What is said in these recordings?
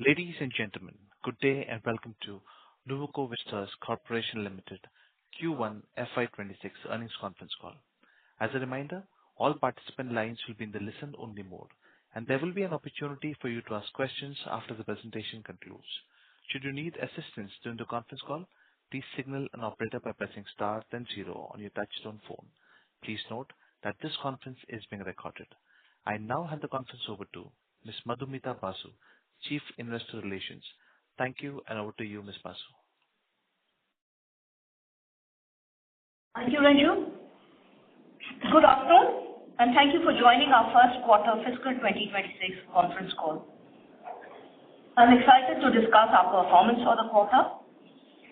Ladies and gentlemen, good day and welcome to Nuvoco Vistas Corp Ltd. Q1 FY’26 earnings conference call. As a reminder, all participant lines will be in the listen-only mode, and there will be an opportunity for you to ask questions after the presentation concludes. Should you need assistance during the conference call, please signal an operator by pressing star then 0 on your touchtone phone. Please note that this conference is being recorded. I now hand the conference over to Ms. Madhumita Basu, Chief Investor Relations. Thank you, and over to you, Ms. Basu. Thank you, Ranju. Good afternoon, and thank you for joining our first quarter fiscal 2026 conference call. I'm excited to discuss our performance for the quarter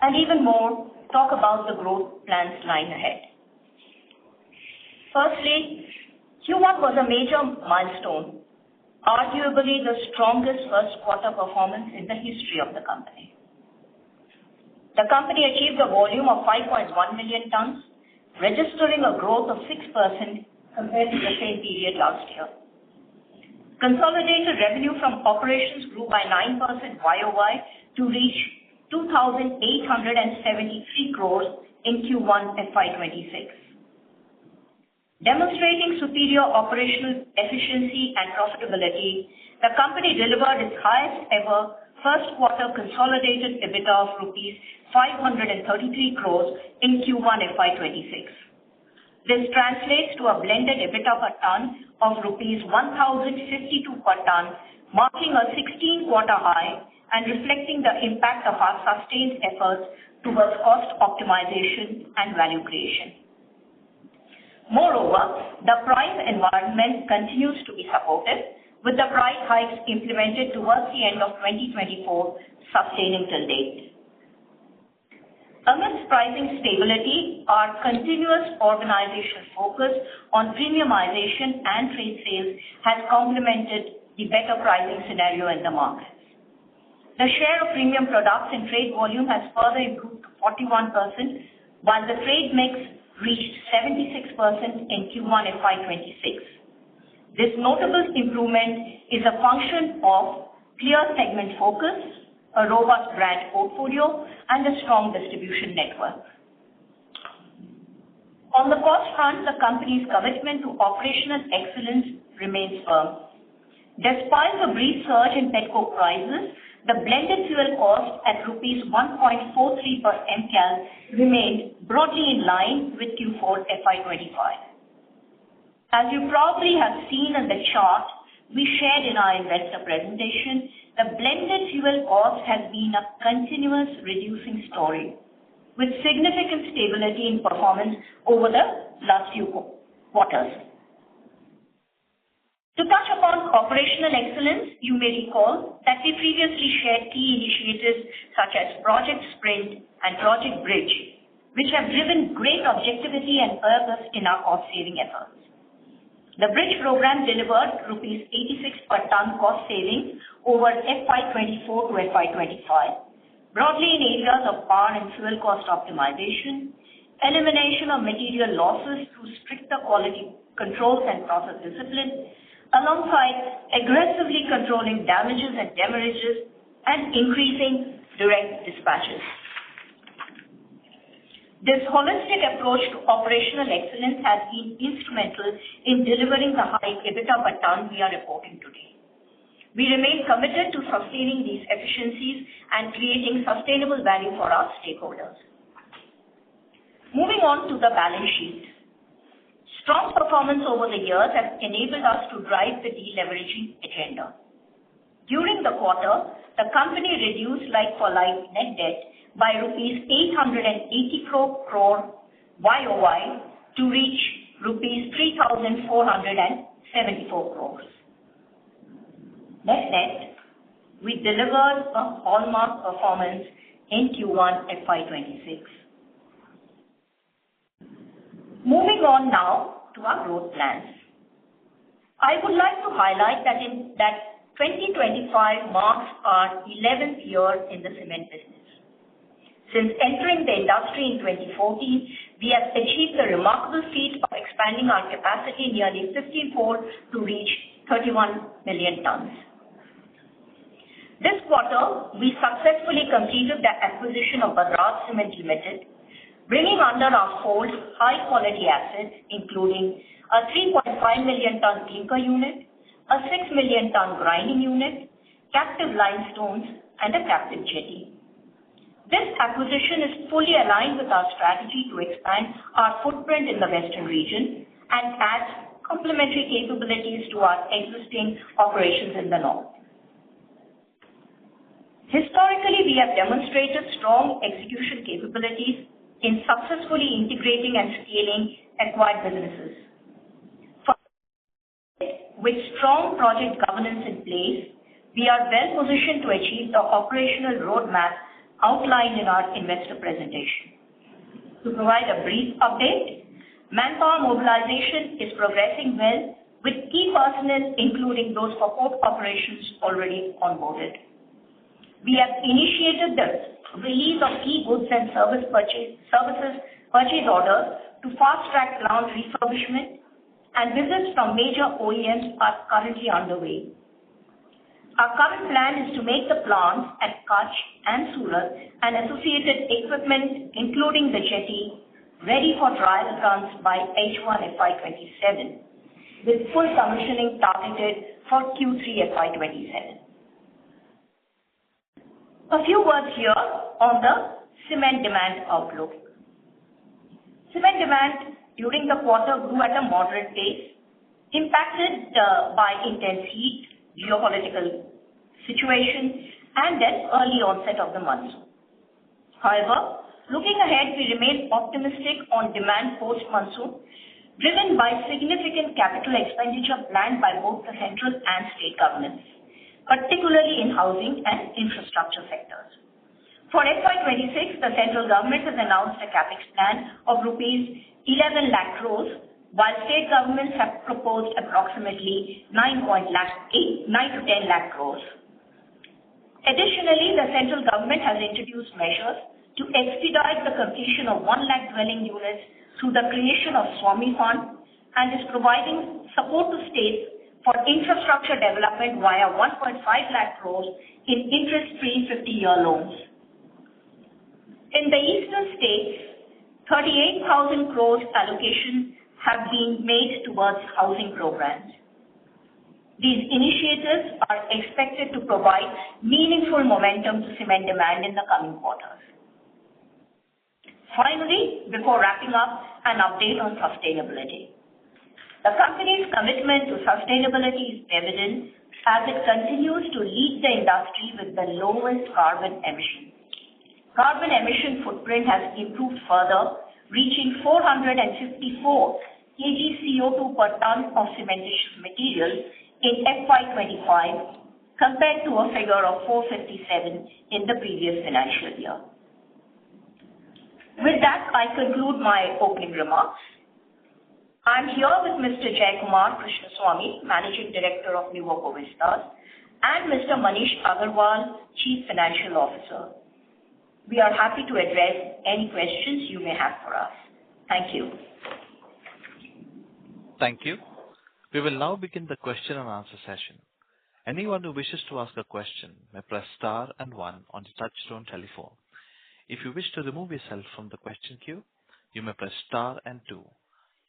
and even more, talk about the growth plans lying ahead. Firstly, Q1 was a major milestone, arguably the strongest first quarter performance in the history of the company. The company achieved a volume of 5.1 million tons, registering a growth of 6% compared to the same period last year. Consolidated revenue from operations grew by 9% YOY to reach 2,873 crores in Q1 FY'26. Demonstrating superior operational efficiency and profitability, the company delivered its highest ever first quarter consolidated EBITDA of rupees 533 crores in Q1 FY'26. This translates to a blended EBITDA per ton of rupees 1,052 per ton, marking a 16-quarter high and reflecting the impact of our sustained efforts towards cost optimization and value creation. Moreover, the price environment continues to be supportive, with the price hikes implemented towards the end of 2024 sustaining till date. Amidst pricing stability, our continuous organizational focus on premiumization and trade sales has complemented the better pricing scenario in the markets. The share of premium products in trade volume has further improved to 41%, while the trade mix reached 76% in Q1 FY'26. This notable improvement is a function of clear segment focus, a robust brand portfolio, and a strong distribution network. On the cost front, the company's commitment to operational excellence remains firm. Despite the brief surge in petcoke prices, the blended fuel cost at rupees 1.43 per mcal remained broadly in line with Q4 FY'25. As you probably have seen in the chart we shared in our investor presentation, the blended fuel cost has been a continuous reducing story, with significant stability in performance over the last few quarters. To touch upon operational excellence, you may recall that we previously shared key initiatives such as Project Sprint and Project Bridge, which have driven great objectivity and purpose in our cost-saving efforts. The Bridge program delivered rupees 86 per ton cost savings over FY'24 to FY'25, broadly in areas of power and fuel cost optimization, elimination of material losses through stricter quality controls and process discipline, alongside aggressively controlling damages and demurrages and increasing direct dispatches. This holistic approach to operational excellence has been instrumental in delivering the high EBITDA per ton we are reporting today. We remain committed to sustaining these efficiencies and creating sustainable value for our stakeholders. Moving on to the balance sheet. Strong performance over the years has enabled us to drive the deleveraging agenda. During the quarter, the company reduced like-for-like net debt by rupees 884 crore YOY to reach rupees 3,474 crores. Net, we delivered a hallmark performance in Q1 FY'26. Moving on now to our growth plans. I would like to highlight that 2025 marks our 11th year in the cement business. Since entering the industry in 2014, we have achieved the remarkable feat of expanding our capacity nearly 15-fold to reach 31 million tons. This quarter, we successfully completed the acquisition of Bajaj Cement Limited, bringing under our fold high-quality assets, including a 3.5 million ton clinker unit, a 6 million ton grinding unit, captive limestones, and a captive jetty. This acquisition is fully aligned with our strategy to expand our footprint in the western region and adds complementary capabilities to our existing operations in the north. Historically, we have demonstrated strong execution capabilities in successfully integrating and scaling acquired businesses. With strong project governance in place, we are well positioned to achieve the operational roadmap outlined in our investor presentation. To provide a brief update, manpower mobilization is progressing well with key personnel, including those for port operations, already onboarded. We have initiated the release of key goods and services purchase orders to fast-track plant refurbishment, and visits from major OEMs are currently underway. Our current plan is to make the plants at Kutch and Surat and associated equipment, including the jetty, ready for trial runs by H1 FY'27, with full commissioning targeted for Q3 FY'27. A few words here on the cement demand outlook. Cement demand during the quarter grew at a moderate pace, impacted by intense heat, geopolitical situation, and then early onset of the monsoon. However, looking ahead, we remain optimistic on demand post-monsoon, driven by significant capital expenditure planned by both the central and state governments, particularly in housing and infrastructure sectors. For FY'26, the central government has announced a capex plan of rupees 11 lakh crores, while state governments have proposed approximately 9 to 10 lakh crores. Additionally, the central government has introduced measures to expedite the completion of 1 lakh dwelling units through the creation of Swami Fund and is providing support to states for infrastructure development via 1.5 lakh crores in interest-free 50-year loans. In the eastern states, 38,000 crores allocation have been made towards housing programs. These initiatives are expected to provide meaningful momentum to cement demand in the coming quarters. Finally, before wrapping up, an update on sustainability. The company's commitment to sustainability is evident as it continues to lead the industry with the lowest carbon emissions. Carbon emission footprint has improved further, reaching 454 kg CO2 per ton of cementitious material in FY'25 compared to a figure of 457 in the previous financial year. With that, I conclude my opening remarks. I am here with Mr. Jayakumar Krishnaswamy, Managing Director of Nuvoco Vistas, and Mr. Manish Agarwal, Chief Financial Officer. We are happy to address any questions you may have for us. Thank you. Thank you. We will now begin the question and answer session. Anyone who wishes to ask a question may press star and one on the touchtone telephone. If you wish to remove yourself from the question queue, you may press star and two.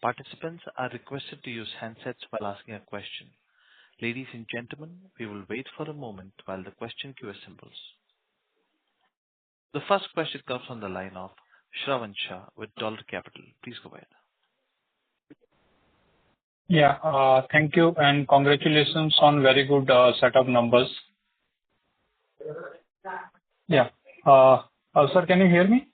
Participants are requested to use handsets while asking a question. Ladies and gentlemen, we will wait for a moment while the question queue assembles. The first question comes from the line of Shravan Shah with Dollar Capital. Please go ahead. Yeah, thank you and congratulations on very good set of numbers. Yeah. Sir, can you hear me?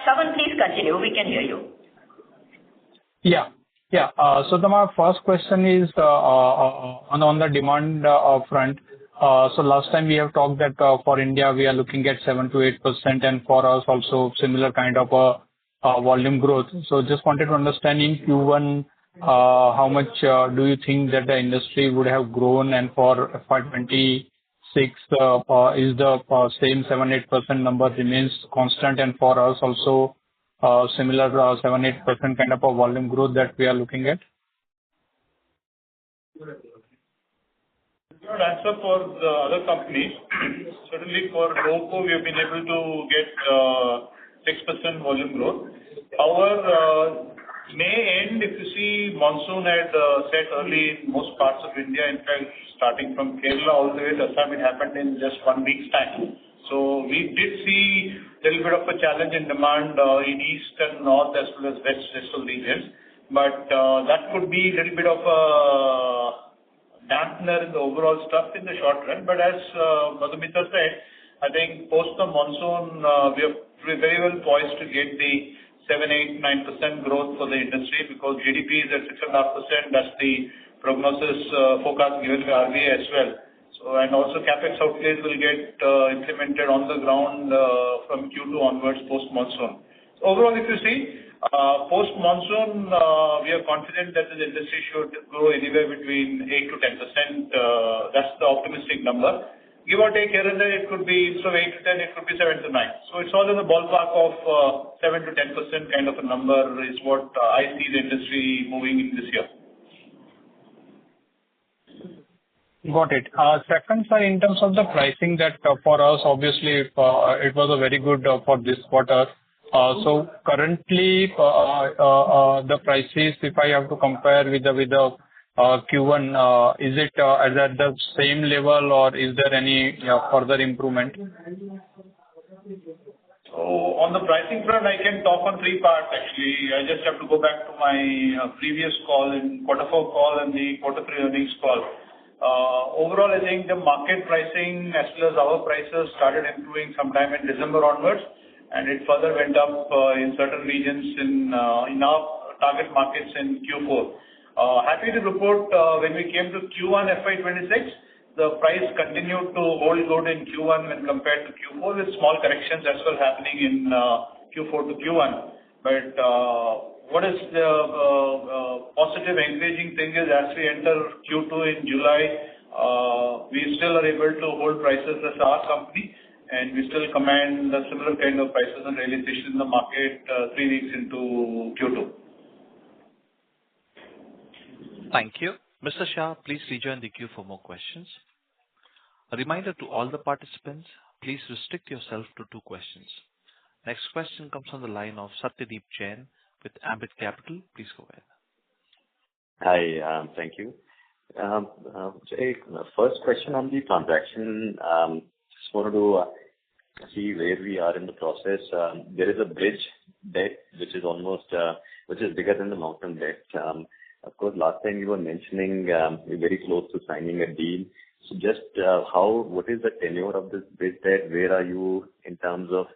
Shravan, please continue. We can hear you. Yeah. So my first question is on the demand front. So last time we have talked that for India we are looking at 7 to 8%, and for us also similar kind of volume growth. So just wanted to understand in Q1 how much do you think that the industry would have grown, and for FY'26 is the same 7-8% number remains constant, and for us also similar 7-8% kind of a volume growth that we are looking at? not answer for the other companies. Certainly for Nuvoco, we have been able to get 6% volume growth. However, May end, if you see, monsoon had set early in most parts of India. In fact, starting from Kerala all the way to Assam, it happened in just 1 week's time. So we did see a little bit of a challenge in demand in east and north as well as western regions. But that could be a little bit of a dampener in the overall stuff in the short run. But as Madhumita said, I think post the monsoon, we are very well poised to get the 7, 8, 9% growth for the industry because GDP is at 6.5%. That's the prognosis forecast given by RBI as well. So, and also capex outlays will get implemented on the ground from Q2 onwards post monsoon. So overall, if you see, post monsoon, we are confident that the industry should grow anywhere between 8 to 10%. That's the optimistic number. Give or take here and there, it could be so 8 to 10, it could be 7 to 9. So it's all in the ballpark of 7 to 10% kind of a number is what I see the industry moving in this year. Got it. Second, sir, in terms of the pricing that for us, obviously, it was a very good for this quarter. So currently, the prices, if I have to compare with the Q1, is it at the same level or is there any further improvement? So on the pricing front, I can talk on 3 parts actually. I just have to go back to my previous call in Q4 call and the Q3 earnings call. Overall, I think the market pricing as well as our prices started improving sometime in December onwards, and it further went up in certain regions in our target markets in Q4. Happy to report when we came to Q1 FY'26, the price continued to hold good in Q1 when compared to Q4 with small corrections as well happening in Q4 to Q1. But what is the positive encouraging thing is as we enter Q2 in July, we still are able to hold prices as our company and we still command the similar kind of prices and realization in the market 3 weeks into Q2. Thank you. Mr. Shah, please rejoin the queue for more questions. A reminder to all the participants, please restrict yourself to 2 questions. Next question comes from the line of Satyadeep Jain with Ambit Capital. Please go ahead. Hi, thank you. Jay, first question on the transaction. Just wanted to see where we are in the process. There is a bridge debt which is almost which is bigger than the long-term debt. Of course, last time you were mentioning we're very close to signing a deal. So just what is the tenure of this bridge debt? Where are you in terms of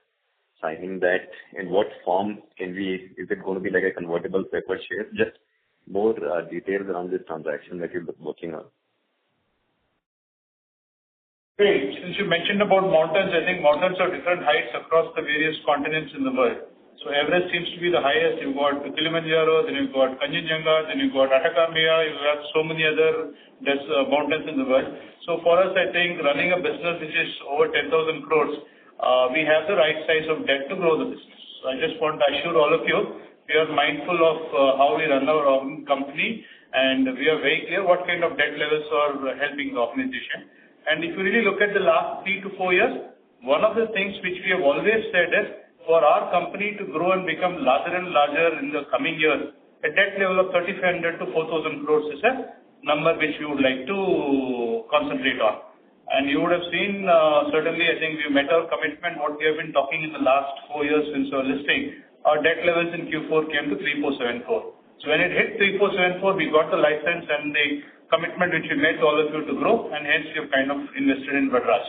signing that? In what form is it going to be like a convertible preferred share? Just more details around this transaction that you're working on. Great. Since you mentioned about mountains, I think mountains are different heights across the various continents in the world. So Everest seems to be the highest. You've got Kilimanjaro, then you've got Kanchenjunga, then you've got Atacama, you have so many other mountains in the world. So for us, I think running a business which is over 10,000 crores, we have the right size of debt to grow the business. So I just want to assure all of you, we are mindful of how we run our own company and we are very clear what kind of debt levels are helping the organization. And if you really look at the last 3 to 4 years, one of the things which we have always said is for our company to grow and become larger and larger in the coming years, a debt level of 3,500 to 4,000 crores is a number which we would like to concentrate on. And you would have seen, certainly, I think we met our commitment, what we have been talking in the last 4 years since our listing. Our debt levels in Q4 came to 3,474. So when it hit 3,474, we got the license and the commitment which we made to all of you to grow, and hence we have kind of invested in Vadraj.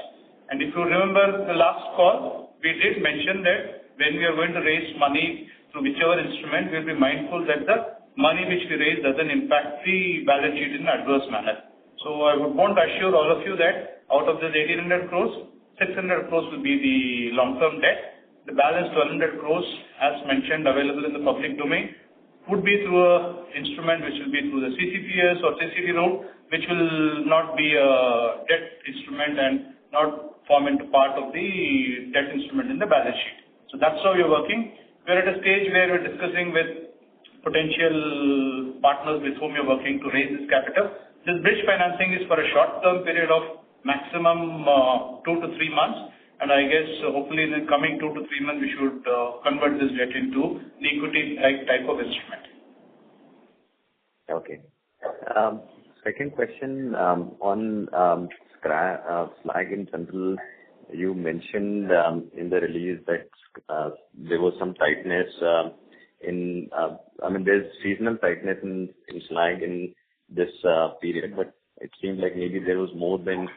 And if you remember the last call, we did mention that when we are going to raise money through whichever instrument, we'll be mindful that the money which we raise doesn't impact the balance sheet in an adverse manner. So I would want to assure all of you that out of this 1,800 crores, 600 crores will be the long-term debt. The balance 1,200 crores, as mentioned, available in the public domain, would be through an instrument which will be through the CCPS or CCD route, which will not be a debt instrument and not form into part of the debt instrument in the balance sheet. So that's how we're working. We're at a stage where we're discussing with potential partners with whom we're working to raise this capital. This bridge financing is for a short-term period of maximum 2 to 3 months, and I guess hopefully in the coming 2 to 3 months we should convert this debt into an equity-like type of instrument. Okay. Second question on slag in general. You mentioned in the release that there was some tightness there's seasonal tightness in slag in this period, but it seemed like maybe there was more than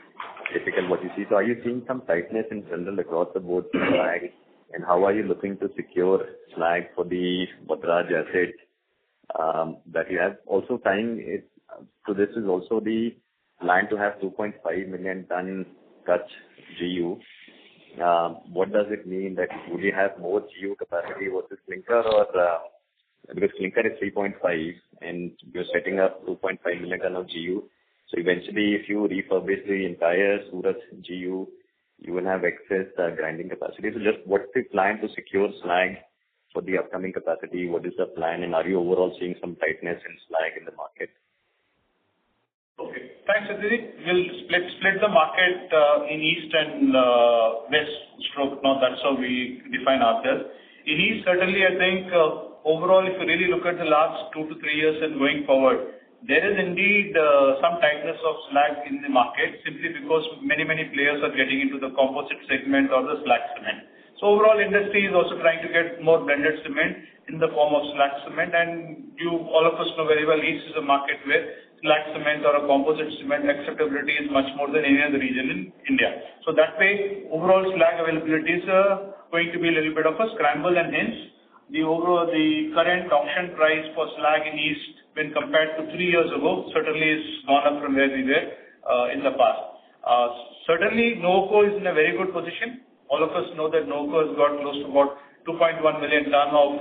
typical what you see. So are you seeing some tightness in general across the board for slag, and how are you looking to secure slag for the Vadraj asset that you have? Also tying it to this is also the plan to have 2.5 million ton Kutch GU. What does it mean? That would you have more GU capacity versus clinker, or because clinker is 3.5 and you're setting up 2.5 million ton of GU. So eventually, if you refurbish the entire Surat GU, you will have excess grinding capacity. So just what's the plan to secure slag for the upcoming capacity? What is the plan, and are you overall seeing some tightness in slag in the market? Okay. Thanks, Aditi. We'll split the market in east and west stroke. Now that's how we define ourselves. In east, certainly I think overall, if you really look at the last 2 to 3 years and going forward, there is indeed some tightness of slag in the market simply because many players are getting into the composite segment or the slag cement. So overall industry is also trying to get more blended cement in the form of slag cement, and all of us know very well east is a market where slag cement or a composite cement acceptability is much more than any other region in India. So that way, overall slag availability is going to be a little bit of a scramble, and hence the current auction price for slag in east when compared to 3 years ago certainly is gone up from where we were in the past. Certainly, Nuvoco is in a very good position. All of us know that Nuvoco has got close to about 2.1 million ton of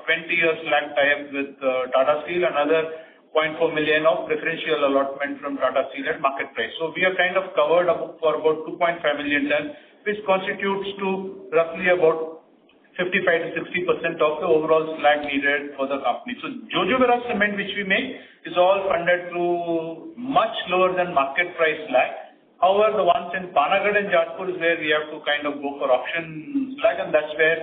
20-year slag tie-up with Tata Steel, another 0.4 million of preferential allotment from Tata Steel at market price. So we are kind of covered up for about 2.5 million ton, which constitutes to roughly about 55 to 60% of the overall slag needed for the company. So Jojobera cement which we make is all funded through much lower than market price slag. However, the ones in Panagarh and Jajpur is where we have to kind of go for auction slag, and that's where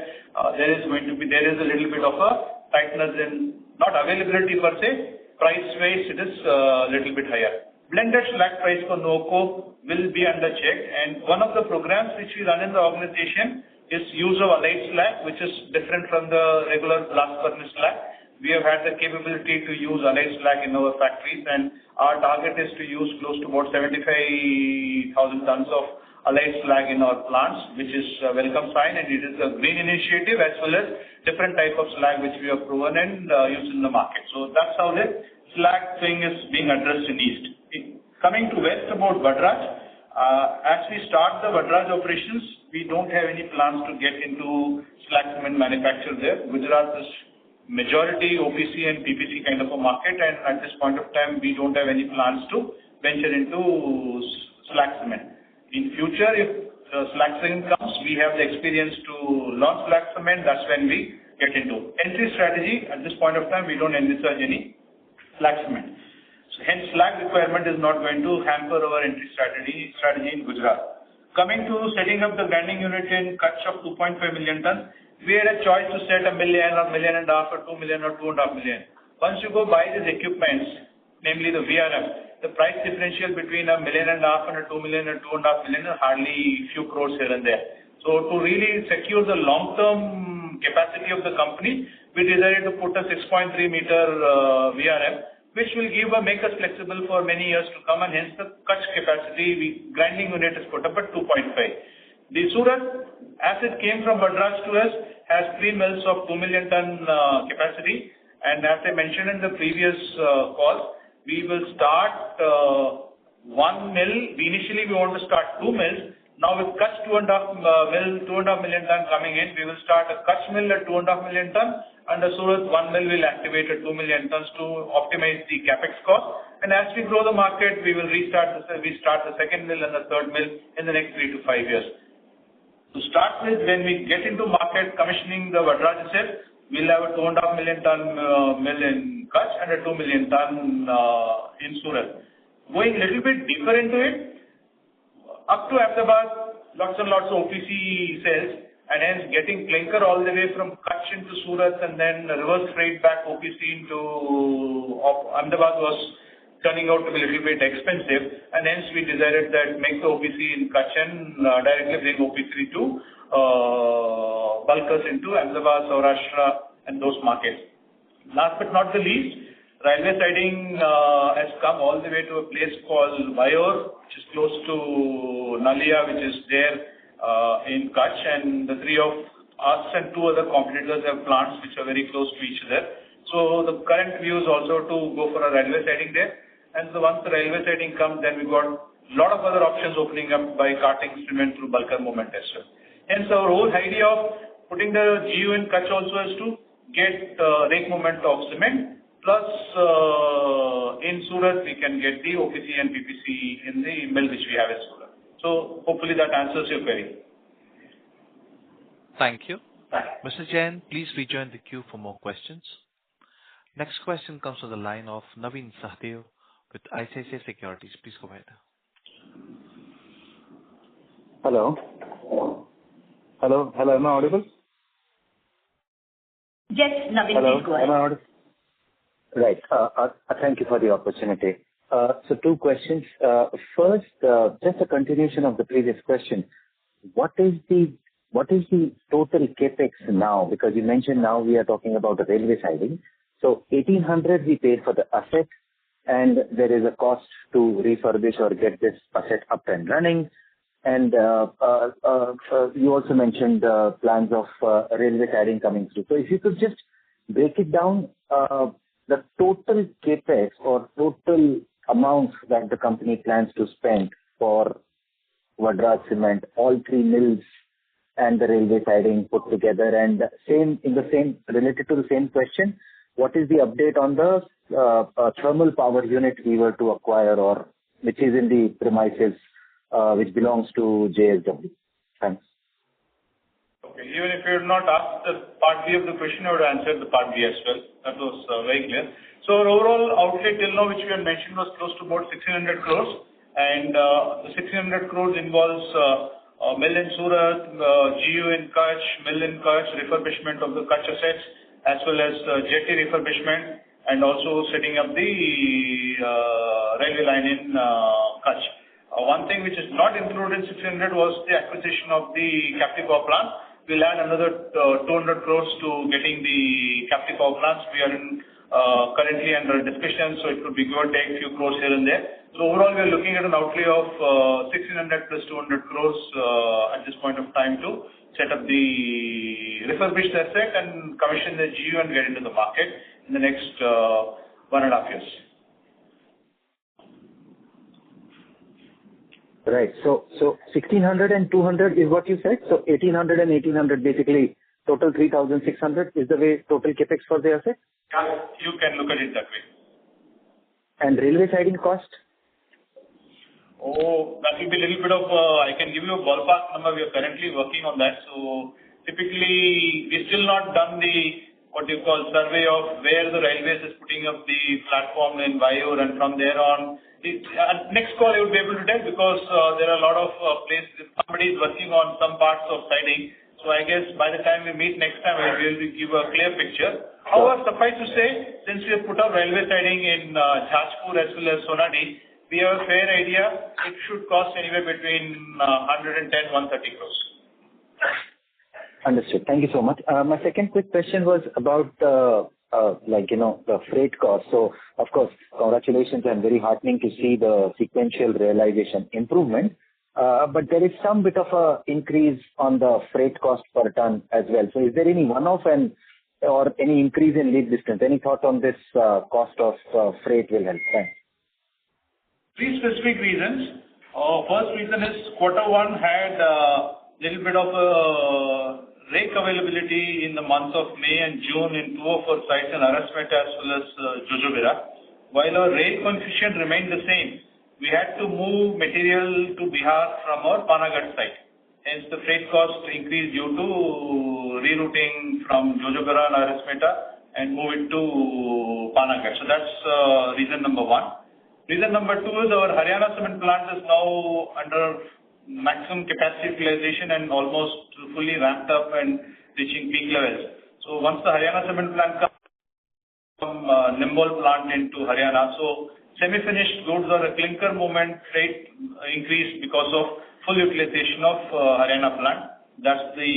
there is a little bit of a tightness in not availability per se. Price-wise, it is a little bit higher. Blended slag price for Nuvoco will be under check, and one of the programs which we run in the organization is use of allied slag, which is different from the regular blast furnace slag. We have had the capability to use allied slag in our factories, and our target is to use close to about 75,000 tons of allied slag in our plants, which is a welcome sign, and it is a green initiative as well as different type of slag which we have proven and used in the market. So that's how the slag thing is being addressed in east. Coming to west about Vadraj, as we start the Vadraj operations, we don't have any plans to get into slag cement manufacture there. Gujarat is majority OPC and PPC kind of a market, and at this point of time, we don't have any plans to venture into slag cement. In future, if slag cement comes, we have the experience to launch slag cement. That's when we get into entry strategy. At this point of time, we don't envisage any slag cement. So hence, slag requirement is not going to hamper our entry strategy in Gujarat. Coming to setting up the grinding unit in Kutch of 2.5 million ton, we had a choice to set 1 million or 1.5 million or 2 million or 2.5 million. Once you go buy these equipments, namely the VRM, the price differential between 1.5 million and 2 million and 2.5 million is hardly few crores here and there. So to really secure the long-term capacity of the company, we decided to put a 6.3 meter VRM, which will make us flexible for many years to come, and hence the Kutch capacity, grinding unit is put up at 2.5. The Surat, as it came from Vadraj to us, has 3 mills of 2 million ton capacity, and as I mentioned in the previous call, we will start 1 mill. Initially, we want to start 2 mills. Now with Kutch 2.5 million ton coming in, we will start a Kutch mill at 2.5 million ton, and the Surat 1 mill will activate at 2 million tons to optimize the capex cost. And as we grow the market, we will start the second mill and the third mill in the next 3 to 5 years. To start with, when we get into market commissioning the Vadraj itself, we'll have a 2.5 million ton mill in Kutch and a 2 million ton in Surat. Going a little bit deeper into it, up to Ahmedabad, lots and lots of OPC sales, and hence getting clinker all the way from Kutch into Surat and then reverse freight back OPC into Ahmedabad was turning out to be a little bit expensive, and hence we decided that make the OPC in Kutch and directly bring OPC to bulkers into Ahmedabad, Saurashtra and those markets. Last but not the least, railway siding has come all the way to a place called Vayor, which is close to Nalia, which is there in Kutch, and the three of us and two other competitors have plants which are very close to each other. So the current view is also to go for a railway siding there. And so once the railway siding comes, then we got a lot of other options opening up by carting cement through bulker movement as well. Hence our whole idea of putting the GU in Kutch also is to get rake movement of cement, plus in Surat we can get the OPC and PPC in the mill which we have in Surat. So hopefully that answers your query. Thank you. Mr. Jain, please rejoin the queue for more questions. Next question comes from the line of Naveen Sahdev with ICICI Securities. Please go ahead. Hello. Hello. Am I audible? Yes, Naveen, Hello. please go ahead. Am I audible? Right. Thank you for the opportunity. So two questions. First, just a continuation of the previous question. What is the total capex now? Because you mentioned now we are talking about the railway siding. So 1,800 we paid for the asset, and there is a cost to refurbish or get this asset up and running. And you also mentioned plans of railway siding coming through. So if you could just break it down, the total capex or total amounts that the company plans to spend for Vadraj Cement, all three mills and the railway siding put together, and related to the same question, what is the update on the thermal power unit we were to acquire, or which is in the premises which belongs to JSW? Thanks. Okay, even if you had not asked the part B of the question, I would answer the part B as well. That was very clear. So our overall outlay till now, which we had mentioned, was close to about 1,600 crores, and the 1,600 crores involves mill in Surat, GU in Kutch, mill in Kutch, refurbishment of the Kutch assets, as well as jetty refurbishment, and also setting up the railway line in Kutch. One thing which is not included in 600 was the acquisition of the captive power plant. We'll add another 200 crores to getting the captive power plants. We are currently under discussion, so it could be give or take a few crores here and there. So overall, we are looking at an outlay of 1,600 plus 200 crores at this point of time to set up the refurbished asset and commission the GU and get into the market in the next 1.5 years. Right. So 1,600 and 200 is what you said. So 1,800 and 1,800, basically total 3,600 is the way total capex for the asset. Yeah, you can look at it that way. And railway siding cost? Oh, that will be a little bit of, I can give you a ballpark number. We are currently working on that. So typically, we've still not done the, what you call, survey of where the railways is putting up the platform in Vayor, and from there on. Next call I would be able to tell, because there are a lot of places, somebody is working on some parts of siding. So I guess by the time we meet next time, I will be able to give a clear picture. However, suffice to say, since we have put up railway siding in Jajpur as well as Sonadi, we have a fair idea. It should cost anywhere between 110, 130 crores. Understood. Thank you so much. My second quick question was about the freight cost. So, of course, congratulations, and very heartening to see the sequential realization improvement. But there is some bit of a increase on the freight cost per ton as well. So is there any one-off or any increase in lead distance? Any thought on this cost of freight will help? Thanks. Three specific reasons. First reason is Q1 had a little bit of rake availability in the months of May and June in two of our sites in Arasmeta as well as Jojobera. While our rail coefficient remained the same, we had to move material to Bihar from our Panagarh site. Hence, the freight cost increased due to rerouting from Jojobera and Arasmeta and move it to Panagarh. So that's reason number one. Reason number 2 is our Haryana cement plant is now under maximum capacity utilization and almost fully ramped up and reaching peak levels. So once the Haryana cement plant comes from Nimbol plant into Haryana, so semi-finished goods or a clinker movement rate increased because of full utilization of Haryana plant. That's the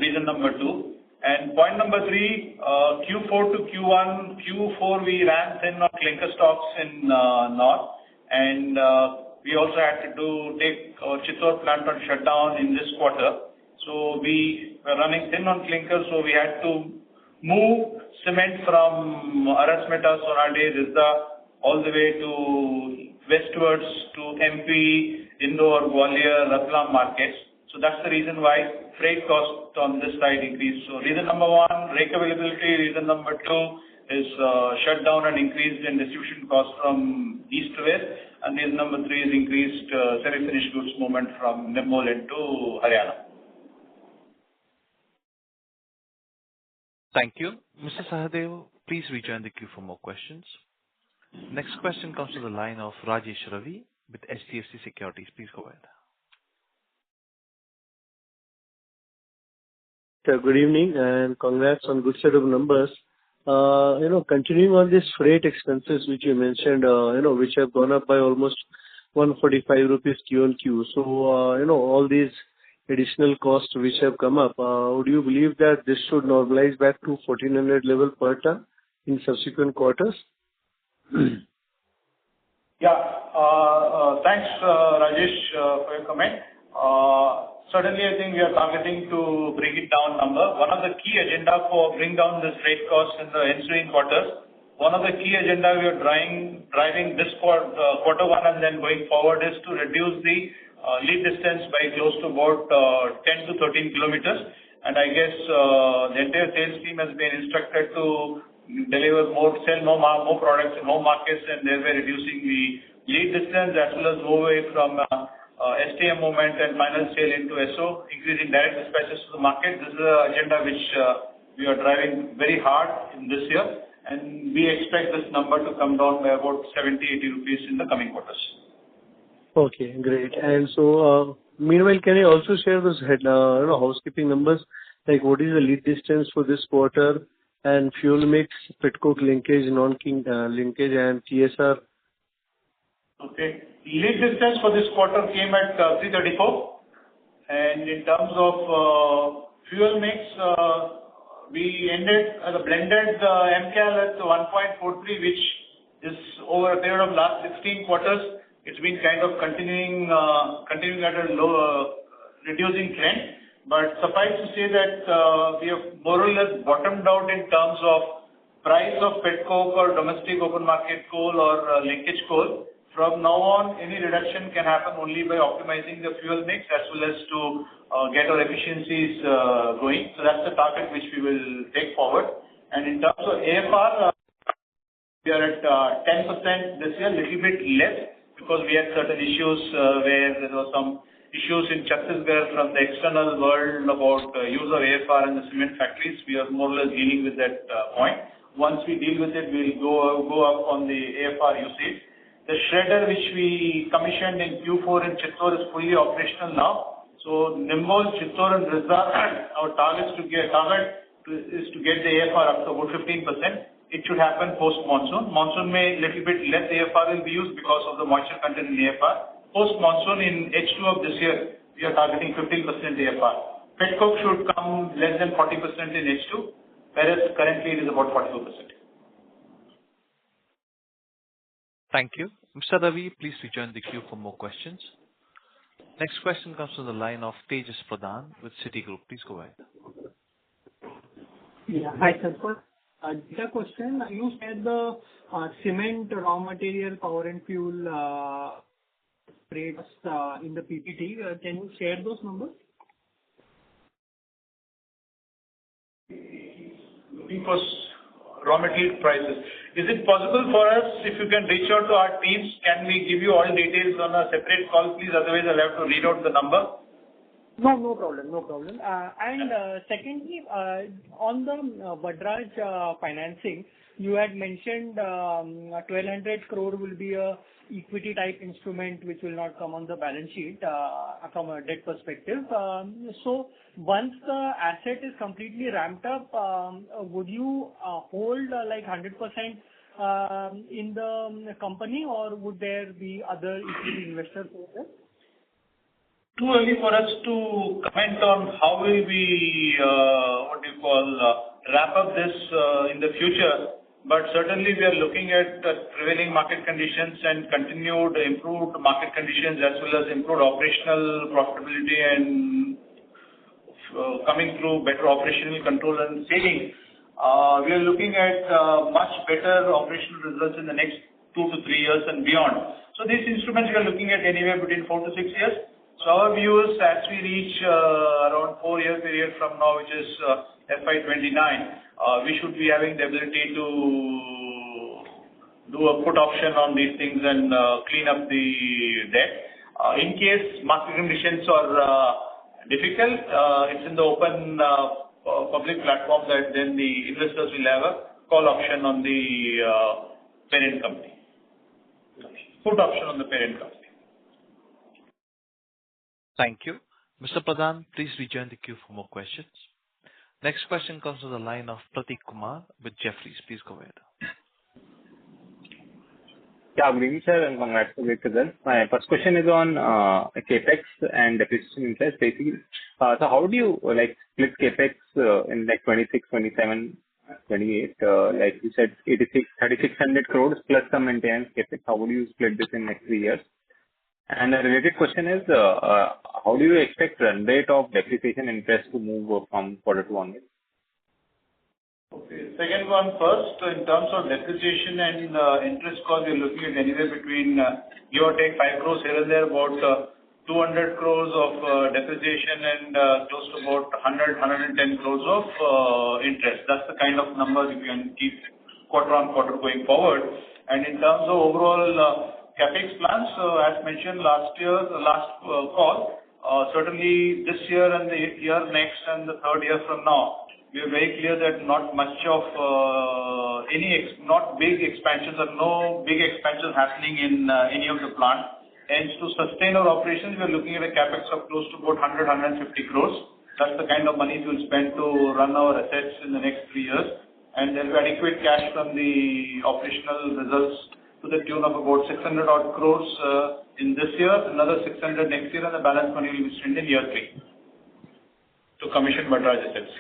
reason number 2. And point number 3, Q4 to Q4 we ran thin on clinker stocks in North, and we also had to take our Chittor plant on shutdown in this quarter. So we were running thin on clinker, so we had to move cement from Arasmeta, Sonade, Risda, all the way to westwards to MP, Indore, Gwalior, Ratlam markets. So that's the reason why freight cost on this side increased. So reason number 1, rake availability. Reason number 2 is shutdown and increased in distribution cost from east to west. And reason number 3 is increased semi-finished goods movement from Nimbol into Haryana. Thank you. Mr. Sahadev, please rejoin the queue for more questions. Next question comes to the line of Rajesh Ravi with HDFC Securities. Please go ahead. Good evening and congrats on good set of numbers. Continuing on this freight expenses which you mentioned, which have gone up by almost 145 rupees Q on Q. So, all these additional costs which have come up, would you believe that this should normalize back to 1400 level per ton in subsequent quarters? Yeah. Thanks, Rajesh, for your comment. Certainly, I think we are targeting to bring it down number. One of the key agenda for bring down this freight cost in the ensuing quarters, one of the key agenda we are driving this quarter 1 and then going forward is to reduce the lead distance by close to about 10 to 13 kilometers. And I guess the entire sales team has been instructed to deliver sell more products in home markets, and thereby reducing the lead distance as well as move away from STM movement and final sale into SO, increasing direct dispatches to the market. This is an agenda which we are driving very hard in this year, and we expect this number to come down by about 70-80 rupees in the coming quarters. Okay, great. And so, meanwhile, can you also share those housekeeping numbers, like what is the lead distance for this quarter and fuel mix, petcoke linkage, non-linkage, and TSR? Okay. Lead distance for this quarter came at 334, and in terms of fuel mix, we ended as a blended MCAL at 1.43, which is over a period of last 16 quarters. It's been kind of continuing at a low, reducing trend. But suffice to say that we have more or less bottomed out in terms of price of petcoke or domestic open market coal or linkage coal. From now on, any reduction can happen only by optimizing the fuel mix as well as to get our efficiencies going. So that's the target which we will take forward. And in terms of AFR, we are at 10% this year, little bit less, because we had certain issues where there were some issues in Chhattisgarh from the external world about use of AFR in the cement factories. We are more or less dealing with that point. Once we deal with it, we'll go up on the AFR usage. The shredder which we commissioned in Q4 in Chittor is fully operational now. So Nimbol, Chittor and Risda, our target is to get the AFR up to about 15%. It should happen post-monsoon. Monsoon may little bit less AFR will be used because of the moisture content in AFR. Post-monsoon in H2 of this year, we are targeting 15% AFR. Petcoke should come less than 40% in H2, whereas currently it is about 42%. Thank you. Mr. Ravi, please rejoin the queue for more questions. Next question comes from the line of Tejas Pradhan with Citigroup. Please go ahead. Yeah. Hi, sir. Data question. You said the cement, raw material, power and fuel rates in the PPT. Can you share those numbers? Looking for raw material prices. Is it possible for us, if you can reach out to our teams, can we give you all details on a separate call, please? Otherwise, I'll have to read out the number. No problem. And secondly, on the Vadraj financing, you had mentioned 1,200 crore will be a equity type instrument which will not come on the balance sheet from a debt perspective. So once the asset is completely ramped up, would you hold like 100% in the company, or would there be other equity investors over there? Too early for us to comment on how will we, wrap up this in the future. But certainly we are looking at prevailing market conditions and continued improved market conditions as well as improved operational profitability and coming through better operational control and savings. We are looking at much better operational results in the next 2 to 3 years and beyond. So these instruments we are looking at anywhere between 4 to 6 years. So our view is as we reach around 4-year period from now, which is FY'29, we should be having the ability to do a put option on these things and clean up the debt. In case market conditions are difficult, it's in the open public platform that then the investors will have a call option on the parent company. Put option on the parent company. Thank you. Mr. Pradhan, please rejoin the queue for more questions. Next question comes to the line of Prateek Kumar with Jefferies. Please go ahead. Yeah, good evening, sir, and congrats for great results. My first question is on capex and depreciation interest, basically. So how do you split capex in 26, 27, 28? Like you said, 3,600 crores plus some maintenance capex. How would you split this in next 3 years? And the related question is, how do you expect run rate of depreciation interest to move from quarter to onwards? Okay. Second one first. In terms of depreciation and interest cost, we're looking at anywhere between give or take 5 crores here and there, about 200 crores of depreciation and close to about 110 crores of interest. That's the kind of numbers you can keep quarter on quarter going forward. And in terms of overall capex plans, as mentioned last call, certainly this year and the year next and the third year from now, we are very clear that not much of not big expansions or no big expansions happening in any of the plant. Hence, to sustain our operations, we are looking at a capex of close to about 150 crores. That's the kind of money we'll spend to run our assets in the next 3 years. And there will be adequate cash from the operational results to the tune of about 600 odd crores in this year, another 600 next year, and the balance money will be spent in year 3 to commission Vadraj assets.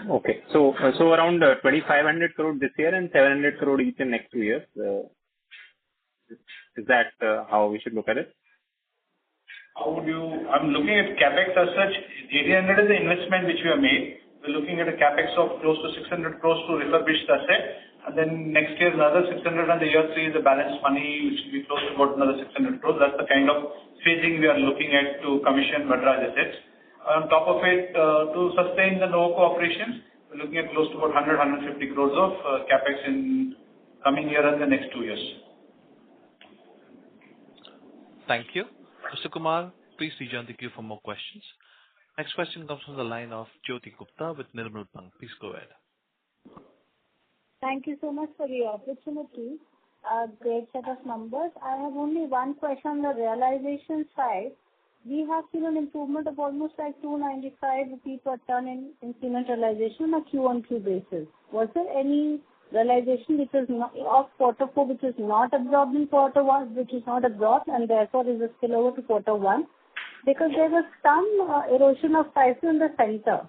Okay. So around 2,500 crore this year and 700 crore each in next 2 years. Is that how we should look at it? I'm looking at capex as such. 1,800 is the investment which we have made. We're looking at a capex of close to 600 crores to refurbish the asset. And then next year, another 600, and the year 3 is the balance money, which will be close to about another 600 crores. That's the kind of phasing we are looking at to commission Vadraj assets. On top of it, to sustain the Nuvoco operations, we're looking at close to about 150 crores of capex in coming year and the next 2 years. Thank you. Mr. Kumar, please rejoin the queue for more questions. Next question comes from the line of Jyoti Gupta with Nirmal Bang. Please go ahead. Thank you so much for the opportunity. Great set of numbers. I have only one question on the realization side. We have seen an improvement of almost like 295 rupees per ton in cement realization on a Q-on-Q basis. Was there any realization which is not of quarter 4 which is not absorbed in quarter 1, which is not absorbed and therefore is a spillover to quarter 1? Because there was some erosion of prices in the center.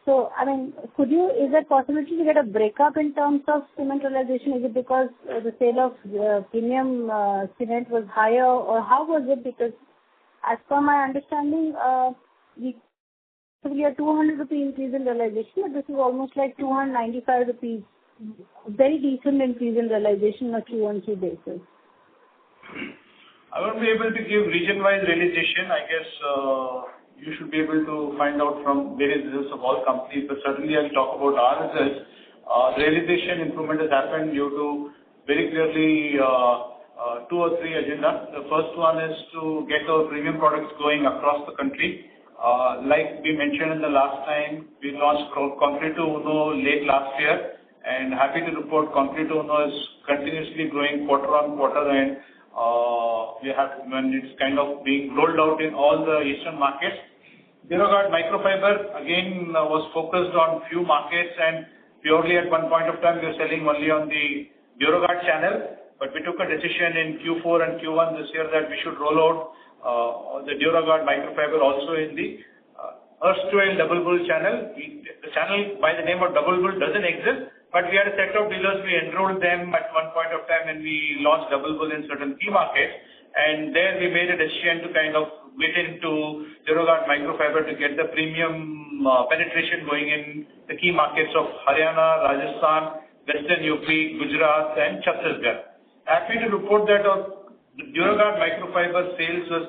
So, I mean, is there possibility to get a breakup in terms of cement realization? Is it because the sale of premium cement was higher, or how was it? Because as per my understanding, we a 200 rupee increase in realization, but this is almost like 295 rupees. Very decent increase in realization on a Q-on-Q basis. I won't be able to give region-wise realization. I guess you should be able to find out from various results of all companies, but certainly I'll talk about our results. Realization improvement has happened due to very clearly 2 or 3 agendas. The first one is to get our premium products going across the country. Like we mentioned in the last time, we launched Concreto Uno late last year, and happy to report Concreto Uno is continuously growing quarter on quarter, and when it's kind of being rolled out in all the eastern markets. Duragard microfiber again was focused on few markets, and purely at one point of time we were selling only on the Duragard channel. But we took a decision in Q4 and Q1 this year that we should roll out the Duragard microfiber also in the erstwhile Double Bull channel. The channel by the name of Double Bull doesn't exist, but we had a set of dealers. We enrolled them at one point of time and we launched Double Bull in certain key markets. And there we made a decision to kind of get into Duragard microfiber to get the premium penetration going in the key markets of Haryana, Rajasthan, Western UP, Gujarat and Chhattisgarh. Happy to report that our Duragard microfiber sales was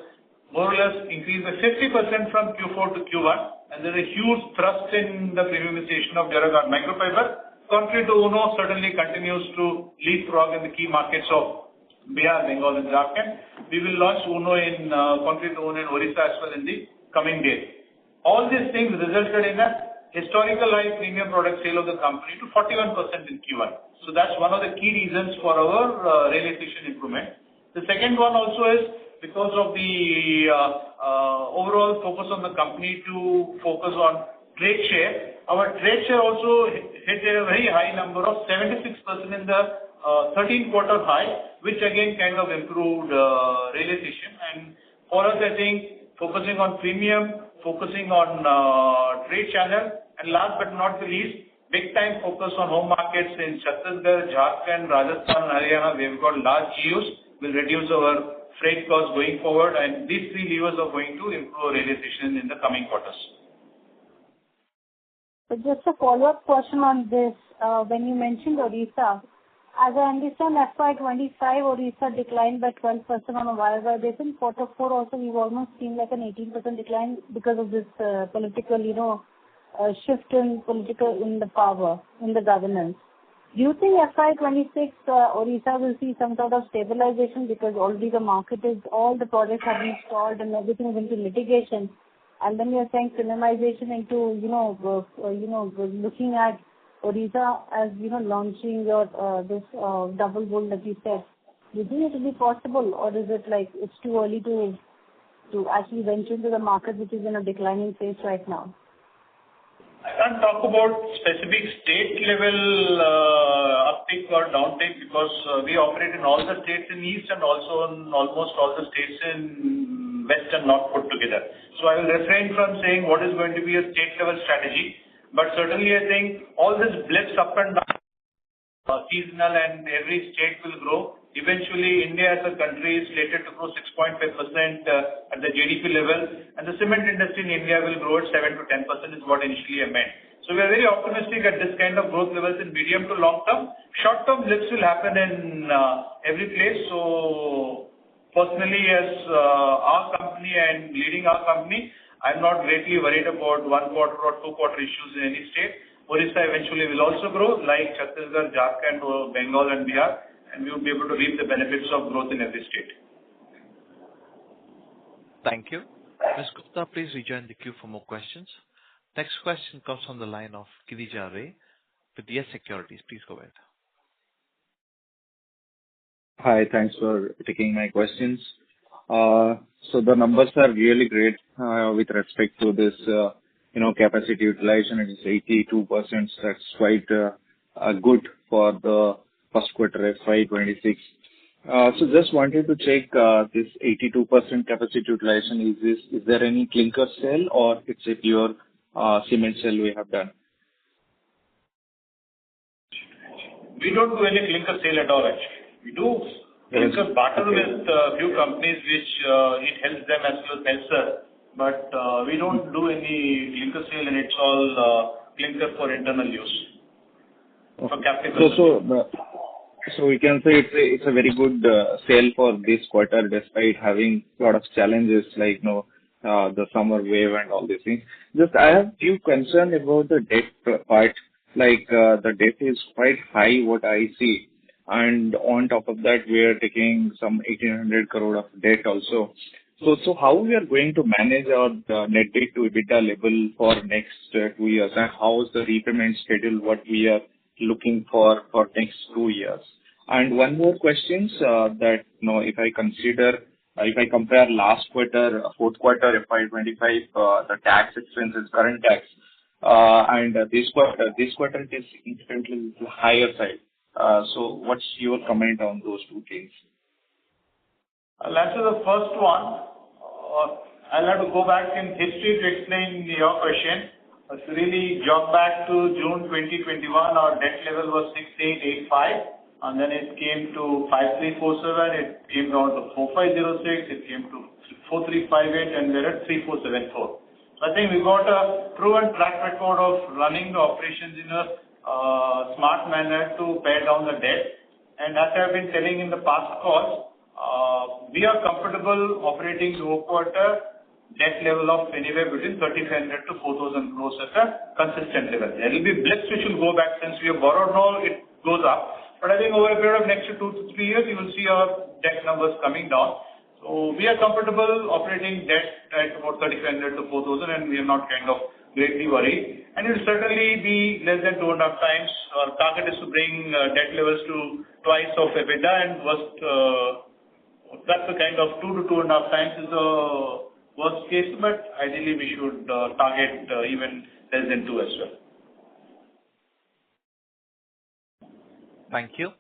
more or less increased by 50% from Q4 to Q1, and there's a huge thrust in the premiumization of Duragard microfiber. Concreto Uno certainly continues to leapfrog in the key markets of Bihar, Bengal and Jharkhand. We will launch Uno in Concreto Uno in Orissa as well in the coming days. All these things resulted in a historical high premium product sale of the company to 41% in Q1. So that's one of the key reasons for our realization improvement. The second one also is because of the overall focus on the company to focus on trade share. Our trade share also hit a very high number of 76% in the 13th quarter high, which again kind of improved realization. And for us, I think focusing on premium, focusing on trade channel, and last but not the least, big time focus on home markets in Chhattisgarh, Jharkhand, Rajasthan, Haryana. We've got large GUs, will reduce our freight costs going forward, and these three levers are going to improve realization in the coming quarters. So just a follow-up question on this. When you mentioned Orissa, as I understand, FY'25 Orissa declined by 12% on a YOY basis. In quarter 4 also we've almost seen like an 18% decline because of this political, shift in the power, in the governance. Do you think FY'26 Orissa will see some sort of stabilization because already the market is, all the projects have been stalled and everything is into litigation, and then you're saying premiumization into, looking at Orissa as, launching your this Double Bull that you said. Do you think it will be possible, or is it like it's too early to actually venture into the market which is in a declining phase right now? I can't talk about specific state level uptick or downtake because we operate in all the states in East and also in almost all the states in West and North put together. So I will refrain from saying what is going to be a state level strategy, but certainly I think all this blips up and down seasonal and every state will grow. Eventually, India as a country is slated to grow 6.5% at the GDP level, and the cement industry in India will grow at 7 to 10% is what initially I meant. So we are very optimistic at this kind of growth levels in medium to long term. Short term blips will happen in every place. So personally, as our company and leading our company, I'm not greatly worried about 1 quarter or 2 quarter issues in any state. Orissa eventually will also grow like Chhattisgarh, Jharkhand, Bengal and Bihar, and we will be able to reap the benefits of growth in every state. Thank you. Ms. Gupta, please rejoin the queue for more questions. Next question comes from the line of Girija Ray with Yes Securities. Please go ahead. Hi, thanks for taking my questions. So the numbers are really great with respect to this, capacity utilization. It is 82%. That's quite good for the first quarter FY'26. So just wanted to check this 82% capacity utilization. Is there any clinker sale or it's a pure cement sale we have done? We don't do any clinker sale at all actually. We do clinker barter with few companies which it helps them as well as helps us. But we don't do any clinker sale, and it's all clinker for internal use. Okay. For captive. So we can say it's a very good sale for this quarter, despite having a lot of challenges like the summer wave and all these things. Just I have few concern about the debt part. Like the debt is quite high, what I see, and on top of that, we are taking some 1,800 crore of debt also. So how we are going to manage our net debt to EBITDA level for next 2 years, and how is the repayment schedule, what we are looking for next 2 years? And one more question, that, if I compare last quarter, fourth quarter FY'25, the tax expenses, current tax, and this quarter it is significantly higher side. So what's your comment on those two things? I'll answer the first one. I'll have to go back in history to explain your question. To really jog back to June 2021, our debt level was 6885, and then it came to 5347, it came down to 4506, it came to 4358, and we're at 3474. So I think we got a proven track record of running the operations in a smart manner to pare down the debt. And as I've been telling in the past calls, we are comfortable operating low quarter debt level of anywhere between 3,500 to 4,000 crores at a consistent level. There will be blips which will go back since we have borrowed now, it goes up. But I think over a period of next 2 to 3 years, you will see our debt numbers coming down. So we are comfortable operating debt at about 3,500 to 4,000, and we are not kind of greatly worried. And it will certainly be less than 2.5 times. Our target is to bring debt levels to twice of EBITDA, and that's the kind of 2 to 2.5 times is the worst case, but ideally we should target even less than 2 as well. Thank you.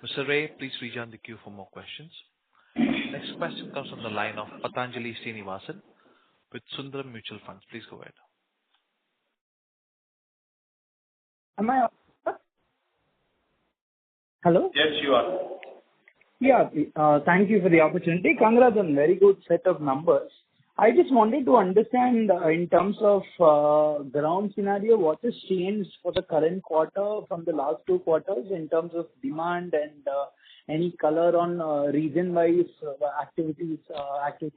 Mr. Ray, please rejoin the queue for more questions. Next question comes from the line of Patanjali Srinivasan with Sundaram Mutual Funds. Please go ahead. Am I? Hello? Yes, you are. Yeah, thank you for the opportunity. Congrats on very good set of numbers. I just wanted to understand in terms of ground scenario, what has changed for the current quarter from the last 2 quarters in terms of demand, and any color on region-wise activity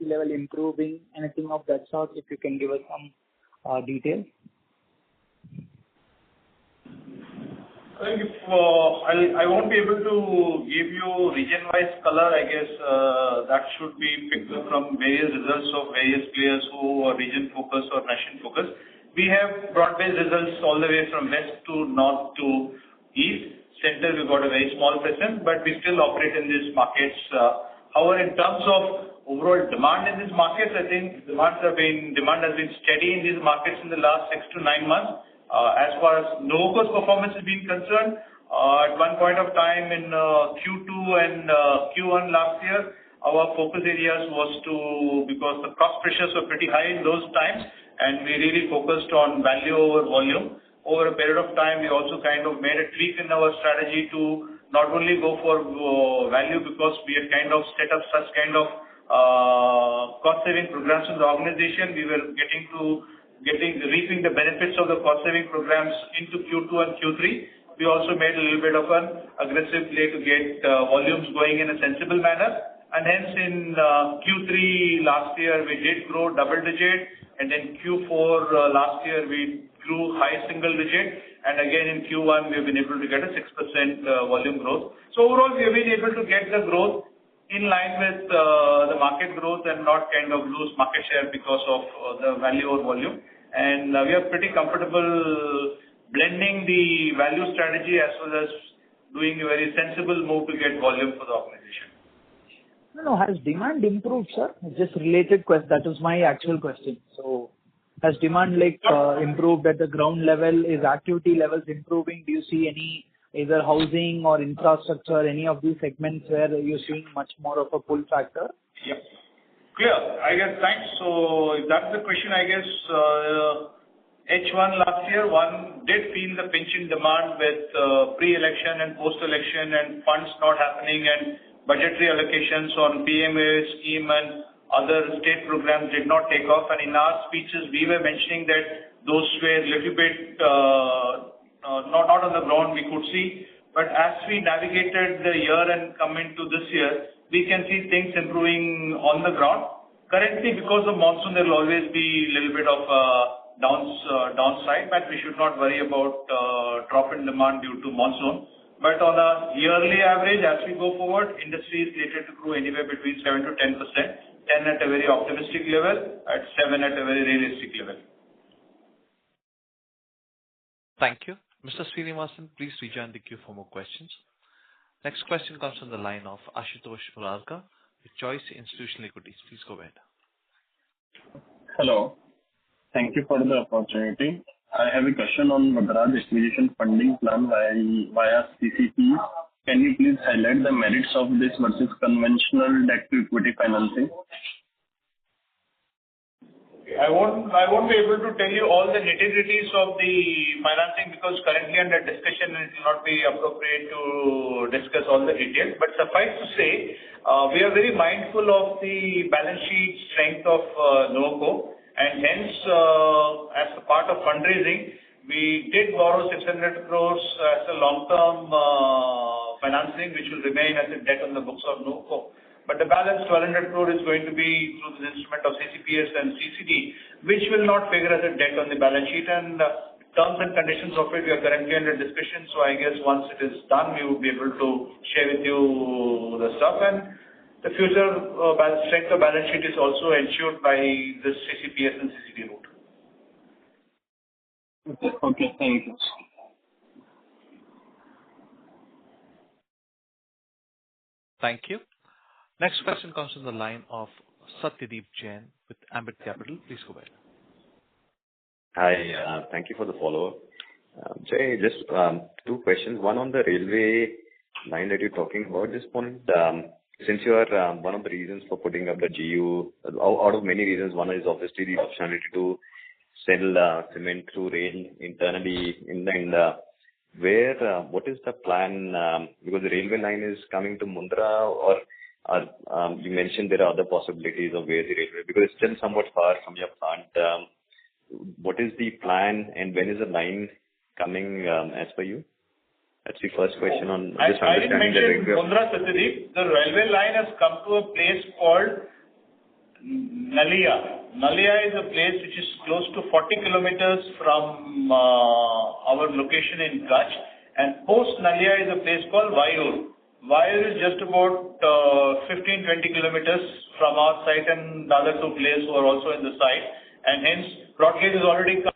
level improving, anything of that sort, if you can give us some details. I think I won't be able to give you region-wise color. I guess that should be picked up from various results of various players who are region-focused or nation-focused. We have broad-based results all the way from west to north to east. Center, we've got a very small presence, but we still operate in these markets. However, in terms of overall demand in these markets, I think demand has been steady in these markets in the last 6 to 9 months. As far as Nuvoco's performance is being concerned, at one point of time in Q2 and Q1 last year, our focus areas was because the cost pressures were pretty high in those times, and we really focused on value over volume. Over a period of time, we also kind of made a tweak in our strategy to not only go for value, because we had kind of set up such kind of cost-saving programs in the organization. We were reaping the benefits of the cost-saving programs into Q2 and Q3. We also made a little bit of an aggressive play to get volumes going in a sensible manner. And hence in Q3 last year, we did grow double digit. And then Q4 last year, we grew high single digit. And again in Q1, we've been able to get a 6% volume growth. So overall, we have been able to get the growth in line with the market growth and not kind of lose market share because of the value or volume. And we are pretty comfortable blending the value strategy as well as doing a very sensible move to get volume for the organization. No, has demand improved, sir? Just related question. That was my actual question. So has demand improved at the ground level? Is activity levels improving? Do you see any either housing or infrastructure, any of these segments where you're seeing much more of a pull factor? Yeah. Clear. I guess, thanks. So if that's the question, I guess H1 last year, one did feel the pinch in demand with pre-election and post-election and funds not happening and budgetary allocations on PMA scheme and other state programs did not take off. And in our speeches, we were mentioning that those were a little bit not on the ground we could see. But as we navigated the year and come into this year, we can see things improving on the ground. Currently, because of monsoon, there will always be a little bit of downside, but we should not worry about drop in demand due to monsoon. But on a yearly average, as we go forward, industry is slated to grow anywhere between 7 to 10%. 10 at a very optimistic level, at 7 at a very realistic level. Thank you. Mr. Srinivasan, please rejoin the queue for more questions. Next question comes from the line of Ashutosh Murarka with Choice Institutional Equities. Please go ahead. Hello. Thank you for the opportunity. I have a question on Vadraj acquisition funding plan via CCP. Can you please highlight the merits of this versus conventional debt to equity financing? I won't be able to tell you all the nitty-gritties of the financing because currently under discussion and it will not be appropriate to discuss all the details. But suffice to say, we are very mindful of the balance sheet strength of Nuvoco, and hence, as a part of fundraising, we did borrow 600 crores as a long-term financing, which will remain as a debt on the books of Nuvoco. But the balance 1,200 crore is going to be through the instrument of CCPS and CCD, which will not figure as a debt on the balance sheet. And terms and conditions of it, we are currently under discussion. So I guess once it is done, we will be able to share with you the stuff. And the future strength of balance sheet is also ensured by this CCPS and CCD route. Okay, thank you. Thank you. Next question comes from the line of Satyadeep Jain with Ambit Capital. Please go ahead. Hi, thank you for the follow-up. Jay, just two questions. One on the railway line that you're talking about. Just want, since you are one of the reasons for putting up the GU, out of many reasons, one is obviously the optionality to sell cement through rail internally in the what is the plan? Because the railway line is coming to Mundra, or you mentioned there are other possibilities of where the railway, because it's still somewhat far from your plant. What is the plan and when is the line coming as per you? That's the first question on just understanding the railway. Mundra, Satyadeep, the railway line has come to a place called Nalia. Nalia is a place which is close to 40 kilometers from our location in Kutch, and post Nalia is a place called Vayur. Vayur is just about 15-20 kilometers from our site, and the other two places who are also in the site, and hence broad gauge is already come.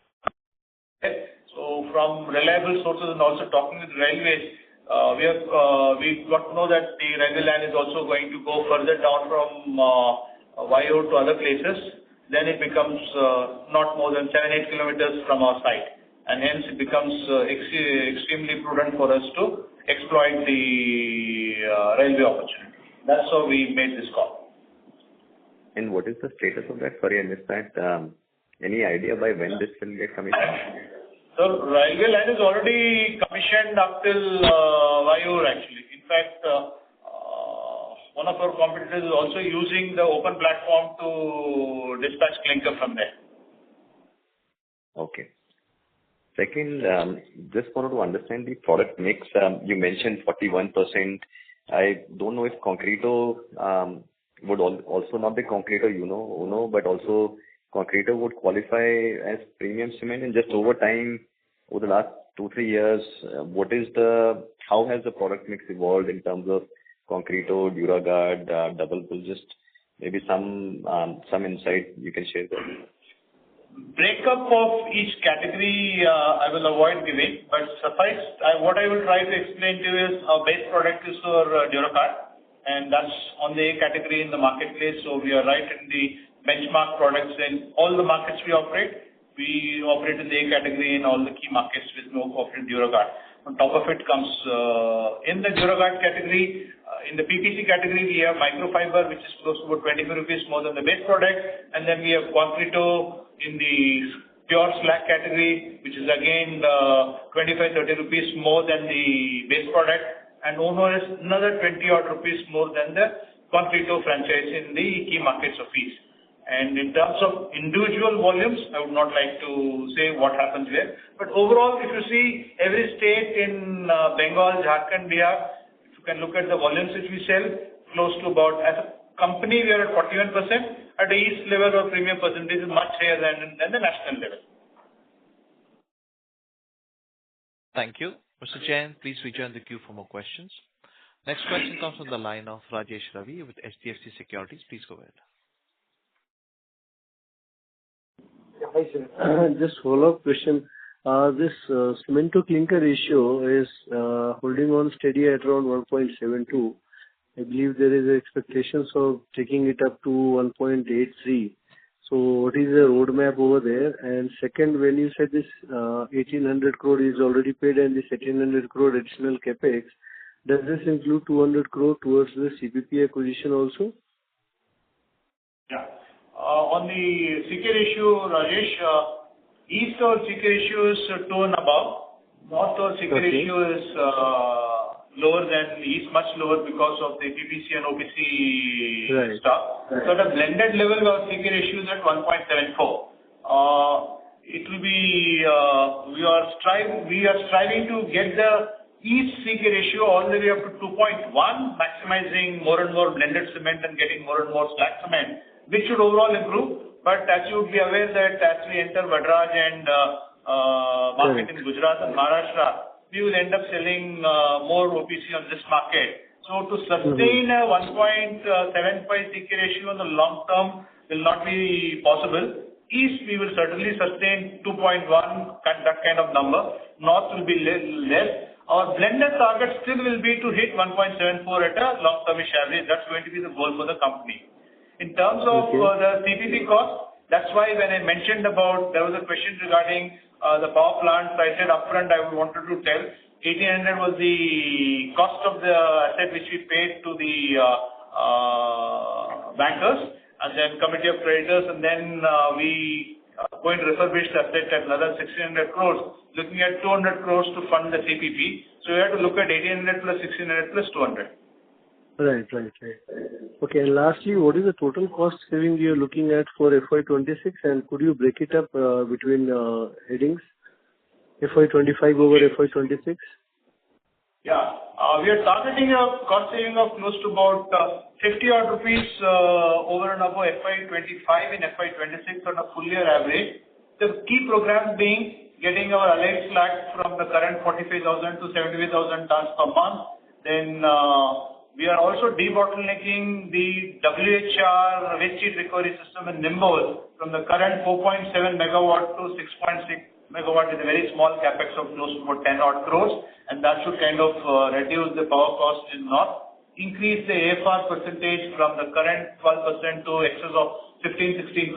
So from reliable sources and also talking with railways, we got to know that the railway line is also going to go further down from Vayur to other places. Then it becomes not more than 7-8 kilometers from our site, and hence it becomes extremely prudent for us to exploit the railway opportunity. That's how we made this call. And what is the status of that? Sorry, I missed that. Any idea by when this will get commissioned? So railway line is already commissioned up till Vayur actually. In fact, one of our competitors is also using the open platform to dispatch clinker from there. Okay. Second, just wanted to understand the product mix. You mentioned 41%. I don't know if Concreto would also not be Concreto, Uno, but also Concreto would qualify as premium cement. And just over time, over the last 2-3 years, how has the product mix evolved in terms of Concreto, Duraguard, Double Bull? Just maybe some insight you can share there. Breakup of each category I will avoid giving, but what I will try to explain to you is our base product is our Duraguard, and that's on the A category in the marketplace. So we are right in the benchmark products in all the markets we operate. We operate in the A category in all the key markets with no corporate Duraguard. On top of it comes in the Duraguard category, in the PPC category, we have microfiber, which is close to about 25 rupees more than the base product. And then we have Concreto in the pure slag category, which is again 25-30 rupees more than the base product. And Uno is another 20-odd rupees more than the Concreto franchise in the key markets of East. And in terms of individual volumes, I would not like to say what happens there. But overall, if you see every state in Bengal, Jharkhand, Bihar, if you can look at the volumes which we sell, close to about, as a company, we are at 41%. At the East level, our premium percentage is much higher than the national level. Thank you. Mr. Jain, please rejoin the queue for more questions. Next question comes from the line of Rajesh Ravi with HDFC Securities. Please go ahead. Hi, sir. Just follow-up question. This cement to clinker ratio is holding on steady at around 1.72. I believe there is expectations of taking it up to 1.83. So what is the roadmap over there? And second, when you said this 1,800 crore is already paid and this 1,800 crore additional CapEx, does this include 200 crore towards the CPP acquisition also? Yeah. On the CK ratio, Rajesh, east our CK ratio is 2 and above. North our CK ratio is lower than east, much lower because of the PPC and OPC stuff. So at a blended level, our CK ratio is at 1.74. It will be, we are striving to get the east CK ratio all the way up to 2.1, maximizing more and more blended cement and getting more and more slag cement, which should overall improve. But as you would be aware that as we enter Vadraj and market in Gujarat and Maharashtra, we will end up selling more OPC on this market. So to sustain a 1.75 CK ratio in the long term will not be possible. East, we will certainly sustain 2.1, that kind of number. North will be less. Our blended target still will be to hit 1.74 at a long-termish average. That's going to be the goal for the company. In terms of the CPP cost, that's why when I mentioned about, there was a question regarding the power plants, I said upfront I wanted to tell 1,800 was the cost of the asset which we paid to the bankers and then committee of creditors, and then we going to refurbish the asset at another 1,600 crores, looking at 200 crores to fund the CPP. So we have to look at 1,800 plus 1,600 plus 200. Right. Okay, and lastly, what is the total cost saving you are looking at for FY'26, and could you break it up between headings, FY'25 over FY'26? Yeah, we are targeting a cost saving of close to about 50 odd rupees over and above FY'25 in FY'26 on a full year average. The key programs being getting our allied slag from the current 45,000 to 75,000 tons per month. Then we are also debottlenecking the WHR waste heat recovery system in Nimbol from the current 4.7 megawatt to 6.6 megawatt with a very small capex of close to about 10 odd crores, and that should kind of reduce the power cost in North, increase the AFR percentage from the current 12% to excess of 15-16%,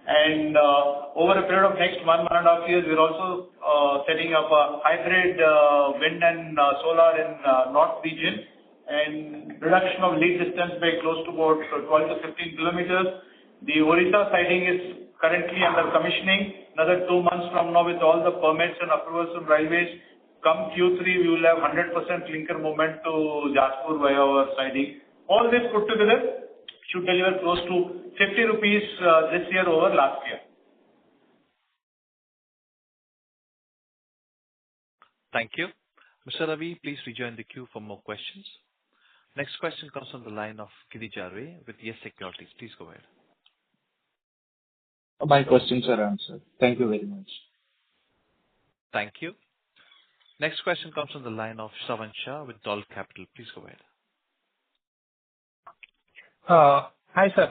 and over a period of next 1.5 years, we're also setting up a hybrid wind and solar in North region, and reduction of lead distance by close to about 12 to 15 kilometers. The Orissa siding is currently under commissioning. Another 2 months from now, with all the permits and approvals from railways, come Q3, we will have 100% clinker movement to Jaspur via our siding. All this put together should deliver close to 50 rupees this year over last year. Thank you. Mr. Ravi, please rejoin the queue for more questions. Next question comes from the line of Girija Ray with Yes Securities. Please go ahead. My questions are answered. Thank you very much. Thank you. Next question comes from the line of Shravan Shah with Dolat Capital. Please go ahead. Hi, sir.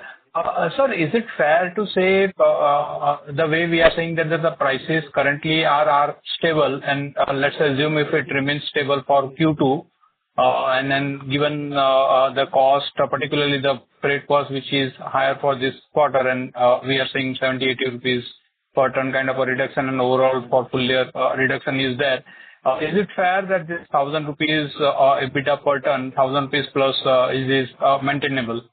Sir, is it fair to say the way we are saying that the prices currently are stable, and let's assume if it remains stable for Q2, and then given the cost, particularly the freight cost, which is higher for this quarter, and we are seeing 70-80 rupees per ton kind of a reduction, and overall for full year reduction is there. Is it fair that this 1,000 rupees EBITDA per ton, 1,000 rupees plus is maintainable?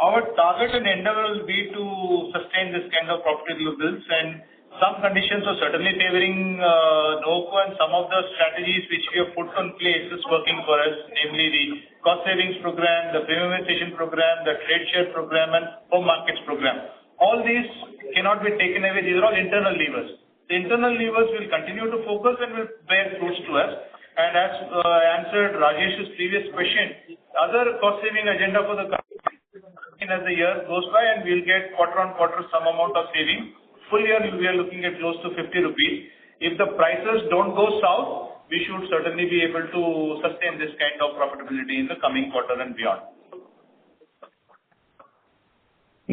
Our target and endeavor will be to sustain this kind of profitable bills, and some conditions are certainly favoring Nuvoco, and some of the strategies which we have put in place is working for us, namely the cost savings program, the premiumization program, the trade share program, and home markets program. All these cannot be taken away. These are all internal levers. The internal levers will continue to focus and will bear fruits to us. And as I answered Rajesh's previous question, other cost saving agenda for the company as the year goes by, and we'll get quarter on quarter some amount of saving. Full year we are looking at close to 50 rupees. If the prices don't go south, we should certainly be able to sustain this kind of profitability in the coming quarter and beyond.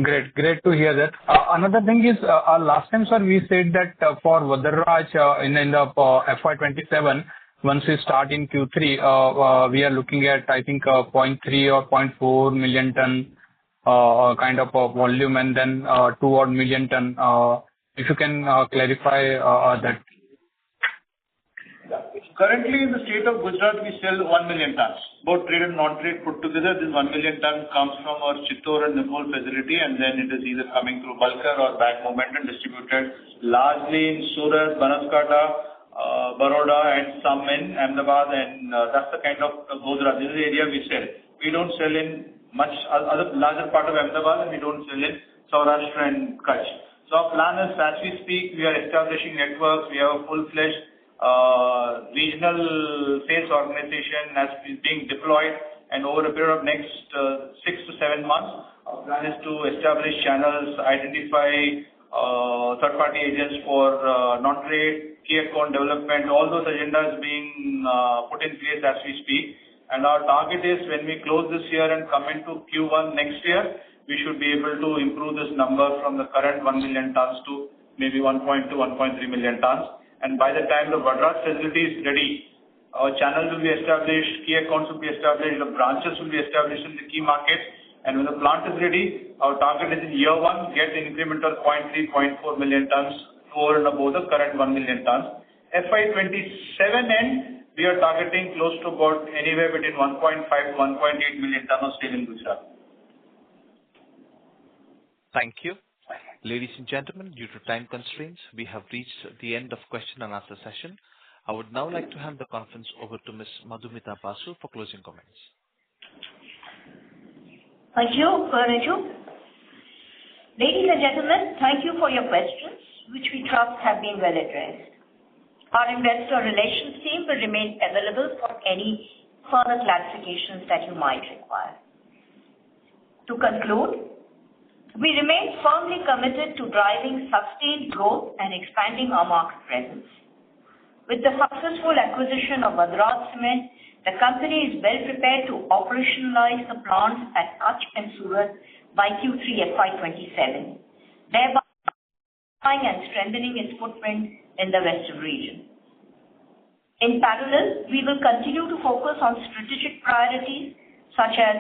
Great. Great to hear that. Another thing is, last time, sir, we said that for Vadraj in the FY'27, once we start in Q3, we are looking at, I think, 0.3 or 0.4 million ton kind of volume, and then 2 odd million ton. If you can clarify that. Currently, in the state of Gujarat, we sell 1 million tons. Both trade and non-trade put together, this 1 million ton comes from our Chittor and Nimbol facility, and then it is either coming through bulker or bag movement and distributed largely in Surat, Banaskantha, Baroda, and some in Ahmedabad, and that's the kind of Godhra. This is the area we sell. We don't sell in much other larger part of Ahmedabad, and we don't sell in Saurashtra and Kutch. So our plan is, as we speak, we are establishing networks. We have a full-fledged regional sales organization as is being deployed, and over a period of next 6 to 7 months, our plan is to establish channels, identify third-party agents for non-trade, key account development. All those agendas being put in place as we speak. And our target is, when we close this year and come into Q1 next year, we should be able to improve this number from the current 1 million tons to maybe 1.2, 1.3 million tons. And by the time the Vadraj facility is ready, our channels will be established, key accounts will be established, the branches will be established in the key markets. And when the plant is ready, our target is in year one, get an incremental 0.3, 0.4 million tons over and above the current 1 million tons. FY'27 end, we are targeting close to about anywhere between 1.5 to 1.8 million tons of sale in Gujarat. Thank you. Ladies and gentlemen, due to time constraints, we have reached the end of question and answer session. I would now like to hand the conference over to Ms. Madhumita Basu for closing comments. Thank you, Raju. Ladies and gentlemen, thank you for your questions, which we trust have been well addressed. Our investor relations team will remain available for any further clarifications that you might require. To conclude, we remain firmly committed to driving sustained growth and expanding our market presence. With the successful acquisition of Vadraj Cement, the company is well prepared to operationalize the plants at Kutch and Surat by Q3 FY'27, thereby and strengthening its footprint in the western region. In parallel, we will continue to focus on strategic priorities such as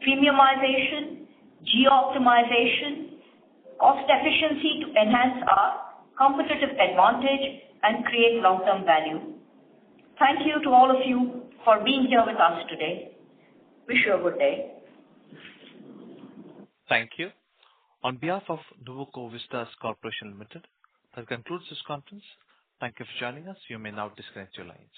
premiumization, geo-optimization, cost efficiency to enhance our competitive advantage and create long-term value. Thank you to all of you for being here with us today. Wish you a good day. Thank you. On behalf of Nuvoco Vistas Corp Ltd, that concludes this conference. Thank you for joining us. You may now disconnect your lines.